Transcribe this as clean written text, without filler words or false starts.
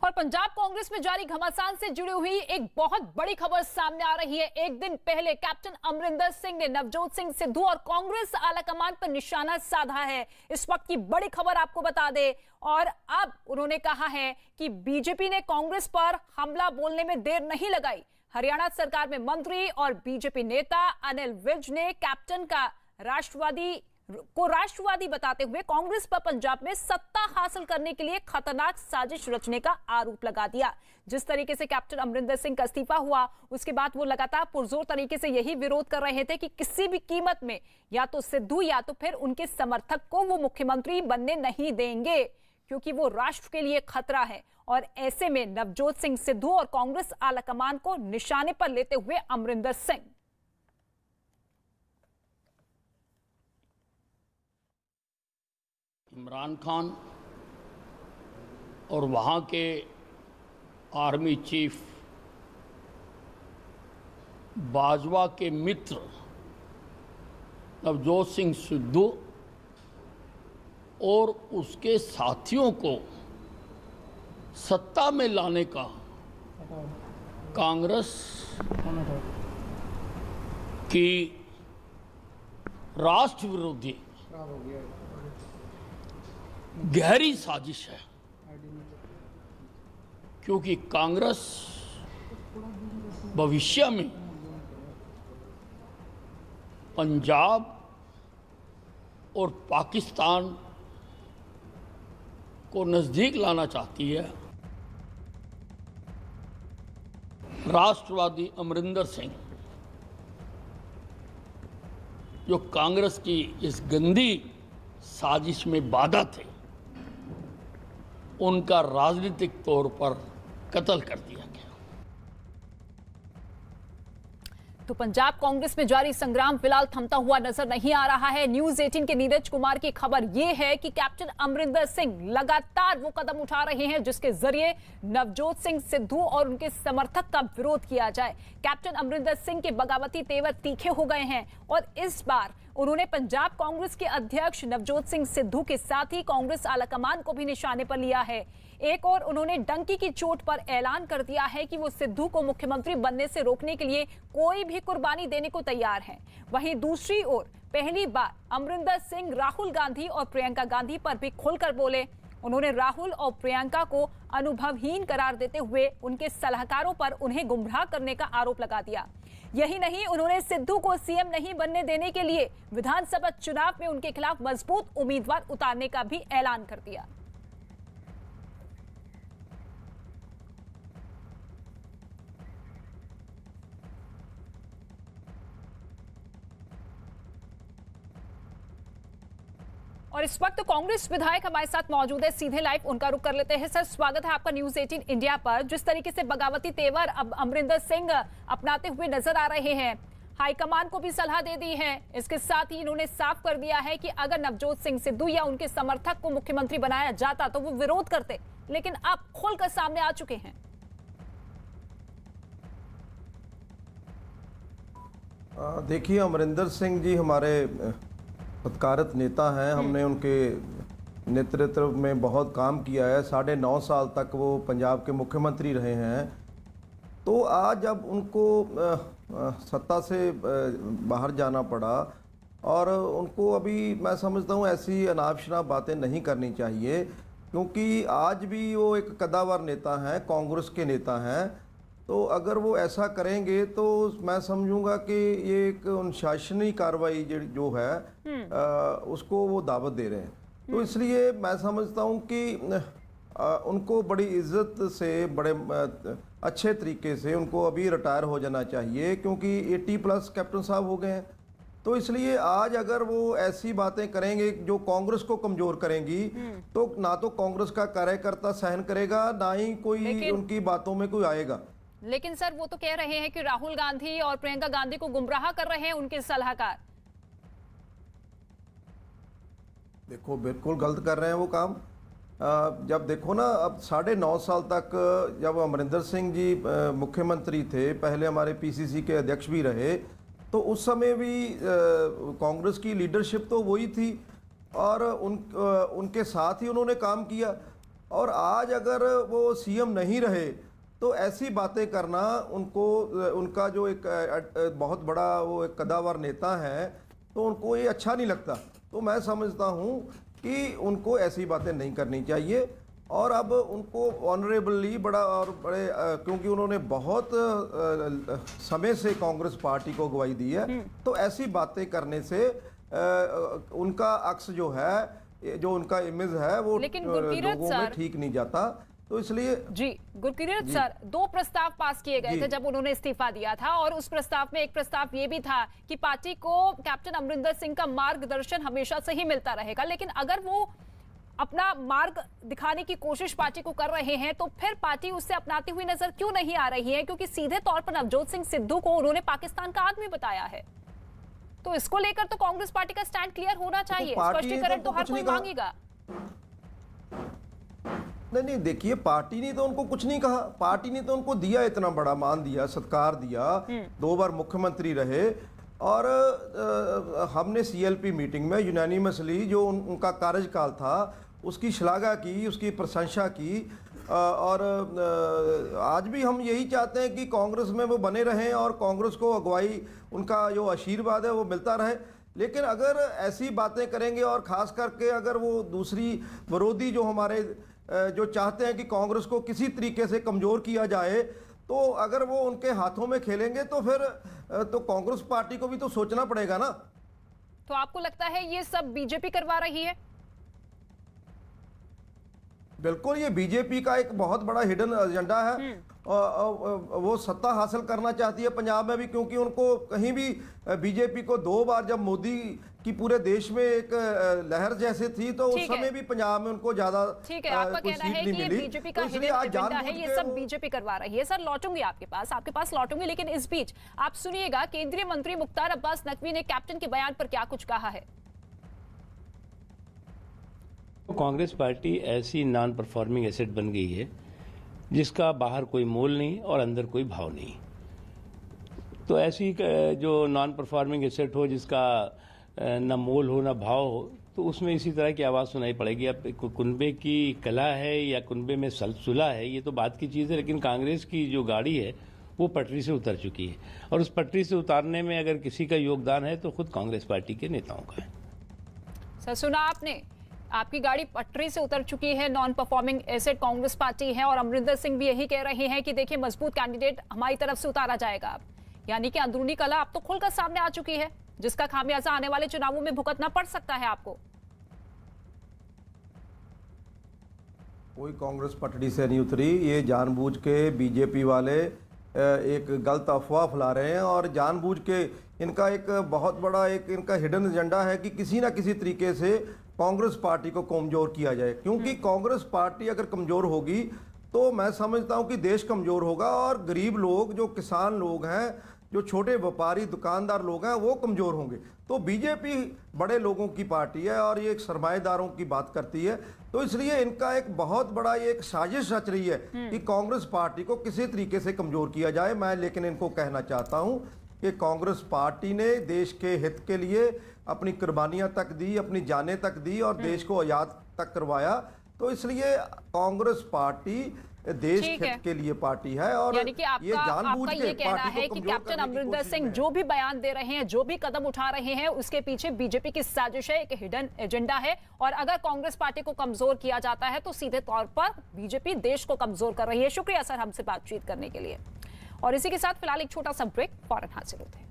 और पंजाब कांग्रेस में जारी घमासान से जुड़ी हुई एक बहुत बड़ी खबर सामने आ रही है। एक दिन पहले कैप्टन अमरिंदर सिंह ने नवजोत सिंह सिद्धू और कांग्रेस आलाकमान पर निशाना साधा है। इस वक्त की बड़ी खबर आपको बता दे, और अब उन्होंने कहा है कि बीजेपी ने कांग्रेस पर हमला बोलने में देर नहीं लगाई। हरियाणा सरकार में मंत्री और बीजेपी नेता अनिल विज ने कैप्टन का राष्ट्रवादी बताते हुए कांग्रेस पर पंजाब में सत्ता हासिल करने के लिए खतरनाक साजिश रचने का आरोप लगा दिया। जिस तरीके से कैप्टन अमरिंदर सिंह का इस्तीफा हुआ, उसके बाद वो लगातार पुरजोर तरीके से यही विरोध कर रहे थे कि किसी भी कीमत में या तो सिद्धू या तो फिर उनके समर्थक को वो मुख्यमंत्री बनने नहीं देंगे, क्योंकि वो राष्ट्र के लिए खतरा है। और ऐसे में नवजोत सिंह सिद्धू और कांग्रेस आलाकमान को निशाने पर लेते हुए अमरिंदर सिंह इमरान खान और वहाँ के आर्मी चीफ बाजवा के मित्र नवजोत सिंह सिद्धू और उसके साथियों को सत्ता में लाने का कांग्रेस की राष्ट्र विरोधी गहरी साजिश है, क्योंकि कांग्रेस भविष्य में पंजाब और पाकिस्तान को नजदीक लाना चाहती है। राष्ट्रवादी अमरिंदर सिंह जो कांग्रेस की इस गंदी साजिश में बाधा थे, उनका राजनीतिक तौर पर कत्ल कर दिया गया। तो पंजाब कांग्रेस में जारी संग्राम फिलहाल थमता हुआ नजर नहीं आ रहा है। न्यूज़ 18 के नीरज कुमार की खबर यह है कि कैप्टन अमरिंदर सिंह लगातार वो कदम उठा रहे हैं जिसके जरिए नवजोत सिंह सिद्धू और उनके समर्थक का विरोध किया जाए। कैप्टन अमरिंदर सिंह के बगावती तेवर तीखे हो गए हैं और इस बार उन्होंने पंजाब कांग्रेस के अध्यक्ष नवजोत सिंह सिद्धू के साथ ही कांग्रेस आलाकमान को भी निशाने पर लिया है। एक और उन्होंने डंकी की चोट पर ऐलान कर दिया है कि वो सिद्धू को मुख्यमंत्री बनने से रोकने के लिए कोई भी कुर्बानी देने को तैयार हैं। वहीं दूसरी ओर पहली बार अमरिंदर सिंह राहुल गांधी और प्रियंका गांधी पर भी खुलकर बोले। उन्होंने राहुल और प्रियंका को अनुभवहीन करार देते हुए उनके सलाहकारों पर उन्हें गुमराह करने का आरोप लगा दिया। यही नहीं, उन्होंने सिद्धू को सीएम नहीं बनने देने के लिए विधानसभा चुनाव में उनके खिलाफ मजबूत उम्मीदवार उतारने का भी ऐलान कर दिया। और इस वक्त कांग्रेस विधायक हमारे साथ मौजूद है, सीधे लाइव उनका रुख कर लेते हैं। सर, स्वागत है आपका न्यूज़ 18 इंडिया पर। जिस तरीके से बगावती तेवर अब अमरिंदर सिंह अपनाते हुए नजर आ रहे हैं, हाईकमान को भी सलाह दे दी है। इसके साथ ही इन्होंने साफ कर दिया है कि अगर नवजोत सिंह सिद्धू या उनके समर्थक को मुख्यमंत्री बनाया जाता तो वो विरोध करते, लेकिन अब खुलकर सामने आ चुके हैं। देखिए, अमरिंदर सिंह जी हमारे सत्कारित नेता हैं। हमने उनके नेतृत्व में बहुत काम किया है। 9.5 साल तक वो पंजाब के मुख्यमंत्री रहे हैं। तो आज जब उनको सत्ता से बाहर जाना पड़ा, और उनको अभी मैं समझता हूँ ऐसी अनाप शनाप बातें नहीं करनी चाहिए, क्योंकि आज भी वो एक कद्दावर नेता हैं, कांग्रेस के नेता हैं। तो अगर वो ऐसा करेंगे तो मैं समझूंगा कि ये एक अनुशासनीय कार्रवाई जो है उसको वो दावत दे रहे हैं। तो इसलिए मैं समझता हूँ कि उनको बड़ी इज्जत से, बड़े अच्छे तरीके से उनको अभी रिटायर हो जाना चाहिए, क्योंकि 80+ कैप्टन साहब हो गए हैं। तो इसलिए आज अगर वो ऐसी बातें करेंगे जो कांग्रेस को कमज़ोर करेंगी, तो ना तो कांग्रेस का कार्यकर्ता सहन करेगा, ना ही कोई उनकी बातों में कोई आएगा। लेकिन सर, वो तो कह रहे हैं कि राहुल गांधी और प्रियंका गांधी को गुमराह कर रहे हैं उनके सलाहकार। देखो, बिल्कुल गलत कर रहे हैं वो काम। जब देखो ना, अब 9.5 साल तक जब अमरिंदर सिंह जी मुख्यमंत्री थे, पहले हमारे पीसीसी के अध्यक्ष भी रहे, तो उस समय भी कांग्रेस की लीडरशिप तो वही थी और उनके साथ ही उन्होंने काम किया। और आज अगर वो सीएम नहीं रहे तो ऐसी बातें करना उनको, उनका जो एक बहुत बड़ा वो एक कद्दावर नेता है, तो उनको ये अच्छा नहीं लगता। तो मैं समझता हूँ कि उनको ऐसी बातें नहीं करनी चाहिए। और अब उनको ऑनरेबली बड़ा और बड़े क्योंकि उन्होंने बहुत समय से कांग्रेस पार्टी को अगुवाई दी है, तो ऐसी बातें करने से उनका अक्स जो है, जो उनका इमेज है, वो लोगों में ठीक नहीं जाता। तो इसलिए जी गुरकीरत सर, 2 प्रस्ताव पास किए गए थे जब उन्होंने इस्तीफा दिया था, और उस प्रस्ताव में एक प्रस्ताव ये भी था कि पार्टी को कैप्टन अमरिंदर सिंह का मार्गदर्शन हमेशा से ही मिलता रहेगा, लेकिन अगर वो अपना मार्ग दिखाने की कोशिश पार्टी को कर रहे हैं तो फिर पार्टी उससे अपनाती हुई नजर क्यों नहीं आ रही है? क्योंकि सीधे तौर पर नवजोत सिंह सिद्धू को उन्होंने पाकिस्तान का आदमी बताया है। तो इसको लेकर तो कांग्रेस पार्टी का स्टैंड क्लियर होना चाहिए। स्पष्टीकरण तो हर कोई मांगेगा। नहीं, देखिए, पार्टी ने तो उनको कुछ नहीं कहा। पार्टी ने तो उनको दिया, इतना बड़ा मान दिया, सत्कार दिया, 2 बार मुख्यमंत्री रहे। और हमने सीएलपी मीटिंग में यूनानिमसली जो उनका कार्यकाल था उसकी श्लाघा की, उसकी प्रशंसा की। और आज भी हम यही चाहते हैं कि कांग्रेस में वो बने रहें और कांग्रेस को अगुवाई, उनका जो आशीर्वाद है वो मिलता रहे। लेकिन अगर ऐसी बातें करेंगे और ख़ास करके अगर वो दूसरी विरोधी जो हमारे जो चाहते हैं कि कांग्रेस को किसी तरीके से कमज़ोर किया जाए, तो अगर वो उनके हाथों में खेलेंगे तो फिर तो कांग्रेस पार्टी को भी तो सोचना पड़ेगा ना। तो आपको लगता है ये सब बीजेपी करवा रही है? बिल्कुल, ये बीजेपी का एक बहुत बड़ा हिडन एजेंडा है। वो सत्ता हासिल करना चाहती है पंजाब में भी, क्योंकि उनको कहीं भी बीजेपी को 2 बार जब मोदी की पूरे देश में एक लहर जैसे थी, तो उस समय भी पंजाब में उनको ज्यादा ठीक है। आपका कहना है कि ये बीजेपी का हिडन एजेंडा है, ये सब बीजेपी करवा रही है। सर लौटूंगी आपके पास लौटूंगी, लेकिन इस बीच आप सुनिएगा केंद्रीय मंत्री मुख्तार अब्बास नकवी ने कैप्टन के बयान पर क्या कुछ कहा है। कांग्रेस पार्टी ऐसी नॉन परफॉर्मिंग एसेट बन गई है जिसका बाहर कोई मोल नहीं और अंदर कोई भाव नहीं। तो ऐसी जो नॉन परफॉर्मिंग एसेट हो, जिसका न मोल हो न भाव हो, तो उसमें इसी तरह की आवाज़ सुनाई पड़ेगी। अब कुनबे की कला है या कुनबे में सुलह है, ये तो बात की चीज़ है, लेकिन कांग्रेस की जो गाड़ी है वो पटरी से उतर चुकी है, और उस पटरी से उतारने में अगर किसी का योगदान है तो खुद कांग्रेस पार्टी के नेताओं का है। सर सुना आपने, आपकी गाड़ी पटरी से उतर चुकी है, non performing asset Congress party है, और अमरिंदर सिंह भी यही कह रहे हैं कि देखिए मजबूत कैंडिडेट हमारी तरफ से उतारा जाएगा। अब यानी कि अंदरूनी कला अब तो खुलकर सामने आ चुकी है, जिसका खामियाजा आने वाले चुनावों में भुगतना पड़ सकता है आपको। कोई कांग्रेस पटड़ी से नहीं उतरी, ये जानबूझ के बीजेपी वाले एक गलत अफवाह फैला रहे हैं, और जानबूझ के इनका एक बहुत बड़ा एक इनका हिडन एजेंडा है कि किसी ना किसी तरीके से कांग्रेस पार्टी को कमजोर किया जाए। क्योंकि कांग्रेस पार्टी अगर कमजोर होगी तो मैं समझता हूं कि देश कमजोर होगा, और गरीब लोग, जो किसान लोग हैं, जो छोटे व्यापारी दुकानदार लोग हैं, वो कमजोर होंगे। तो बीजेपी बड़े लोगों की पार्टी है और ये एक सरमाएदारों की बात करती है। तो इसलिए इनका एक बहुत बड़ा ये एक साजिश रच रही है कि कांग्रेस पार्टी को किसी तरीके से कमजोर किया जाए। मैं लेकिन इनको कहना चाहता हूं कि कांग्रेस पार्टी ने देश के हित के लिए अपनी कुर्बानियां तक दी, अपनी जानें तक दी, और देश को आजाद तक करवाया। तो इसलिए कांग्रेस पार्टी देश हित के लिए पार्टी है, और यानी कि आपका ये कहना है कि कैप्टन अमरिंदर सिंह जो भी बयान दे रहे हैं, जो भी कदम उठा रहे हैं, उसके पीछे बीजेपी की साजिश है, एक हिडन एजेंडा है, और अगर कांग्रेस पार्टी को कमजोर किया जाता है तो सीधे तौर पर बीजेपी देश को कमजोर कर रही है। शुक्रिया सर हमसे बातचीत करने के लिए। और इसी के साथ फिलहाल एक छोटा सा ब्रेक फौरन हाजिर होते हैं।